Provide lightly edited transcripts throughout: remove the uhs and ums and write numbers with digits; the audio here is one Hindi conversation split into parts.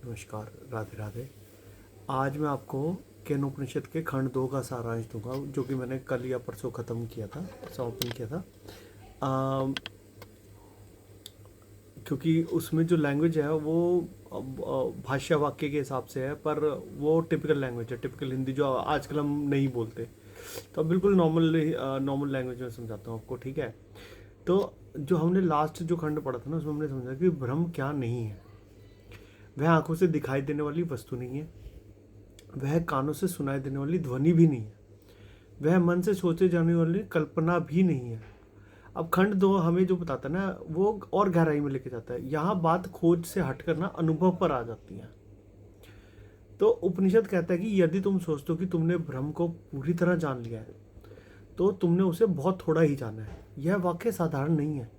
नमस्कार, राधे राधे। आज मैं आपको केनोपनिषद के खंड 2 का सारांश दूंगा, जो कि मैंने कल या परसों ख़त्म किया था, समापन किया था। क्योंकि उसमें जो लैंग्वेज है वो भाष्य वाक्य के हिसाब से है, पर वो टिपिकल लैंग्वेज है, टिपिकल हिंदी जो आजकल हम नहीं बोलते। तो अब बिल्कुल नॉर्मल लैंग्वेज में समझाता हूँ आपको, ठीक है। तो जो हमने लास्ट जो खंड पढ़ा था ना, उसमें हमने समझा कि ब्रह्म क्या नहीं है। वह आंखों से दिखाई देने वाली वस्तु नहीं है, वह कानों से सुनाई देने वाली ध्वनि भी नहीं है, वह मन से सोचे जाने वाली कल्पना भी नहीं है। अब खंड 2 हमें जो बताता है ना, वो और गहराई में लेके जाता है। यहाँ बात खोज से हटकर ना अनुभव पर आ जाती है। तो उपनिषद कहता है कि यदि तुम सोचते हो कि तुमने ब्रह्म को पूरी तरह जान लिया है, तो तुमने उसे बहुत थोड़ा ही जाना है। यह वाक्य साधारण नहीं है,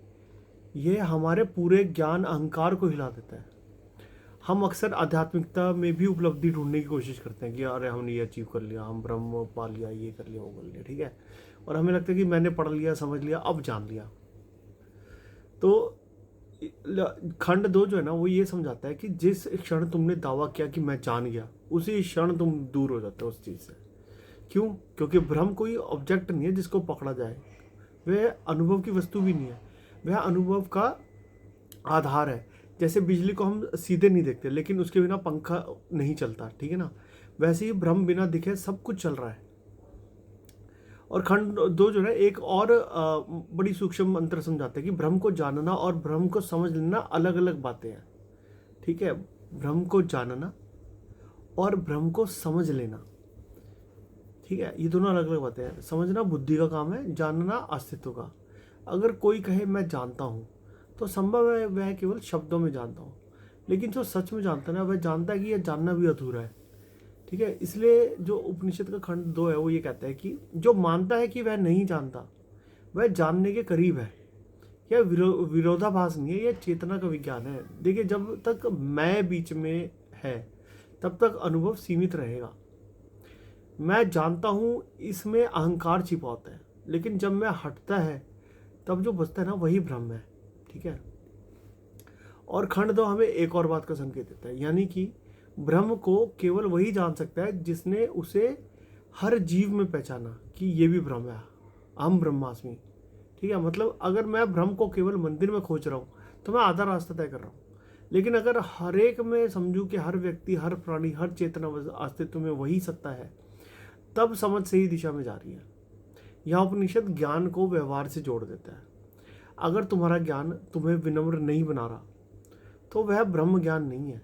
यह हमारे पूरे ज्ञान अहंकार को हिला देता है। हम अक्सर आध्यात्मिकता में भी उपलब्धि ढूंढने की कोशिश करते हैं कि अरे हमने ये अचीव कर लिया, हम ब्रह्म पा लिया, ये कर लिया, वो कर लिया, ठीक है। और हमें लगता है कि मैंने पढ़ लिया, समझ लिया, अब जान लिया। तो खंड 2 जो है ना, वो ये समझाता है कि जिस क्षण तुमने दावा किया कि मैं जान गया, उसी क्षण तुम दूर हो जाते हो उस चीज़ से। क्यों? क्योंकि ब्रह्म कोई ऑब्जेक्ट नहीं है जिसको पकड़ा जाए, वह अनुभव की वस्तु भी नहीं है, वह अनुभव का आधार है। जैसे बिजली को हम सीधे नहीं देखते, लेकिन उसके बिना पंखा नहीं चलता, ठीक है ना। वैसे ही ब्रह्म बिना दिखे सब कुछ चल रहा है। और खंड 2 जो है एक और बड़ी सूक्ष्म अंतर समझाता है कि ब्रह्म को जानना और ब्रह्म को समझ लेना अलग अलग बातें हैं, ठीक है। ब्रह्म को जानना और ब्रह्म को समझ लेना, ठीक है, ये दोनों अलग अलग बातें हैं। समझना बुद्धि का काम है, जानना अस्तित्व का। अगर कोई कहे मैं जानता हूँ, तो संभव है वह केवल शब्दों में जानता हूँ, लेकिन जो सच में जानता है ना, वह जानता है कि यह जानना भी अधूरा है, ठीक है। इसलिए जो उपनिषद का खंड 2 है, वो ये कहता है कि जो मानता है कि वह नहीं जानता, वह जानने के करीब है। यह विरोधाभास नहीं है, यह चेतना का विज्ञान है। देखिए, जब तक मैं बीच में है, तब तक अनुभव सीमित रहेगा। मैं जानता हूँ, इसमें अहंकार छिपा होता है, लेकिन जब मैं हटता है, तब जो बचता है ना, वही ब्रह्म है, ठीक है। और खंड 2 हमें एक और बात का संकेत देता है, यानी कि ब्रह्म को केवल वही जान सकता है जिसने उसे हर जीव में पहचाना कि ये भी ब्रह्म है, अहम ब्रह्मास्मि, ठीक है। मतलब अगर मैं ब्रह्म को केवल मंदिर में खोज रहा हूँ, तो मैं आधा रास्ता तय कर रहा हूँ। लेकिन अगर हर एक में समझूं कि हर व्यक्ति, हर प्राणी, हर चेतना अस्तित्व में वही सत्ता है, तब समझ सही दिशा में जा रही है। यह उपनिषद ज्ञान को व्यवहार से जोड़ देता है। अगर तुम्हारा ज्ञान तुम्हें विनम्र नहीं बना रहा, तो वह ब्रह्म ज्ञान नहीं है।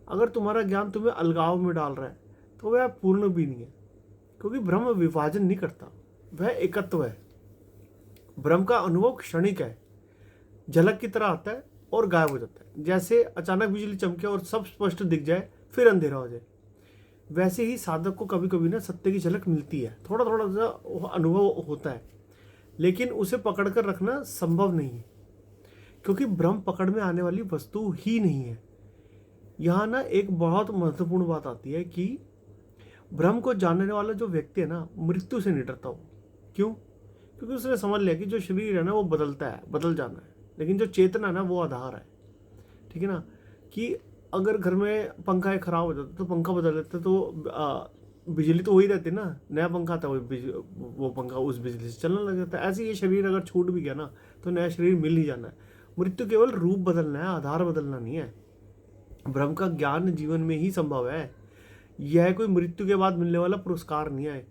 अगर तुम्हारा ज्ञान तुम्हें अलगाव में डाल रहा है, तो वह पूर्ण भी नहीं है, क्योंकि ब्रह्म विभाजन नहीं करता, वह एकत्व है। ब्रह्म का अनुभव क्षणिक है, झलक की तरह आता है और गायब हो जाता है। जैसे अचानक बिजली चमके और सब स्पष्ट दिख जाए, फिर अंधेरा हो जाए, वैसे ही साधक को कभी कभी ना सत्य की झलक मिलती है, थोड़ा थोड़ा सा अनुभव होता है, लेकिन उसे पकड़ कर रखना संभव नहीं है, क्योंकि ब्रह्म पकड़ में आने वाली वस्तु ही नहीं है। यहाँ ना एक बहुत महत्वपूर्ण बात आती है कि ब्रह्म को जानने वाला जो व्यक्ति है ना, मृत्यु से नहीं डरता वो। क्यों? क्योंकि उसने समझ लिया कि जो शरीर है ना, वो बदलता है, बदल जाना है, लेकिन जो चेतना है ना, वो आधार है, ठीक है ना। कि अगर घर में पंखा खराब हो जाता तो पंखा बदल देते, तो बिजली तो वही रहती ना, नया पंखा आता है, वो पंखा उस बिजली से चलने लग जाता है। ऐसे ये शरीर अगर छूट भी गया ना, तो नया शरीर मिल ही जाना है। मृत्यु केवल रूप बदलना है, आधार बदलना नहीं है। ब्रह्म का ज्ञान जीवन में ही संभव है, यह कोई मृत्यु के बाद मिलने वाला पुरस्कार नहीं है।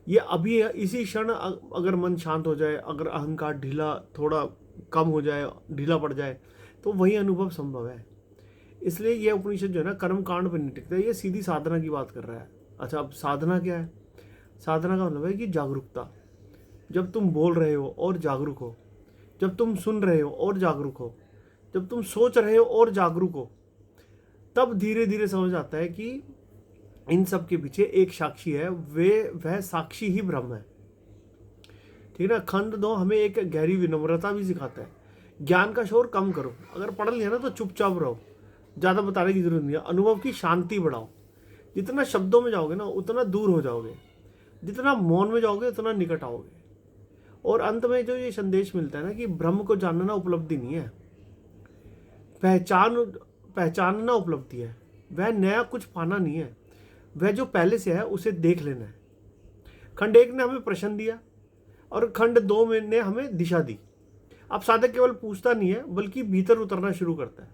ये अभी है, इसी क्षण अगर मन शांत हो जाए, अगर अहंकार ढीला थोड़ा कम हो जाए, ढीला पड़ जाए, तो वही अनुभव संभव है। इसलिए यह उपनिषद जो है ना, कर्म कांड पर नहीं टिकता, ये सीधी साधना की बात कर रहा है। अच्छा, अब साधना क्या है? साधना का मतलब है कि जागरूकता। जब तुम बोल रहे हो और जागरूक हो, जब तुम सुन रहे हो और जागरूक हो, जब तुम सोच रहे हो और जागरूक हो, तब धीरे धीरे समझ आता है कि इन सब के पीछे एक साक्षी है, वह साक्षी ही ब्रह्म है, ठीक है ना। खंड 2 हमें एक गहरी विनम्रता भी सिखाता है। ज्ञान का शोर कम करो, अगर पढ़ लिया ना तो चुपचाप रहो, ज़्यादा बताने की जरूरत नहीं है। अनुभव की शांति बढ़ाओ। जितना शब्दों में जाओगे ना, उतना दूर हो जाओगे, जितना मौन में जाओगे उतना निकट आओगे। और अंत में जो ये संदेश मिलता है ना, कि ब्रह्म को जानना उपलब्धि नहीं है, पहचानना उपलब्धि है। वह नया कुछ पाना नहीं है, वह जो पहले से है उसे देख लेना है। खंड 1 ने हमें प्रश्न दिया और खंड 2 में ने हमें दिशा दी। अब साधक केवल पूछता नहीं है बल्कि भीतर उतरना शुरू करता है,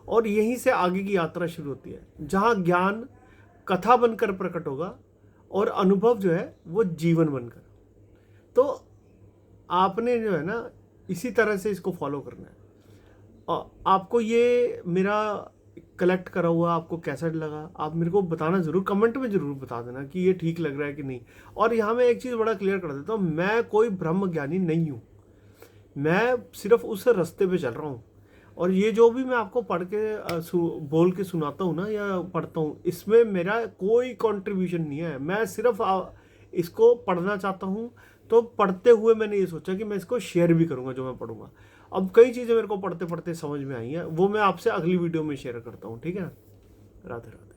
और यहीं से आगे की यात्रा शुरू होती है, जहां ज्ञान कथा बनकर प्रकट होगा और अनुभव जो है वो जीवन बनकर। तो आपने जो है ना इसी तरह से इसको फॉलो करना है। और आपको ये मेरा कलेक्ट करा हुआ आपको कैसा लगा, आप मेरे को बताना ज़रूर, कमेंट में ज़रूर बता देना कि ये ठीक लग रहा है कि नहीं। और यहाँ मैं एक चीज़ बड़ा क्लियर कर देता हूँ, मैं कोई ब्रह्म ज्ञानी नहीं हूँ, मैं सिर्फ उस रास्ते पे चल रहा हूँ। और ये जो भी मैं आपको पढ़ के बोल के सुनाता हूँ ना या पढ़ता हूँ, इसमें मेरा कोई कंट्रीब्यूशन नहीं है, मैं सिर्फ इसको पढ़ना चाहता हूँ। तो पढ़ते हुए मैंने ये सोचा कि मैं इसको शेयर भी करूँगा जो मैं पढ़ूंगा। अब कई चीज़ें मेरे को पढ़ते पढ़ते समझ में आई हैं, वो मैं आपसे अगली वीडियो में शेयर करता हूँ, ठीक है। राधे राधे।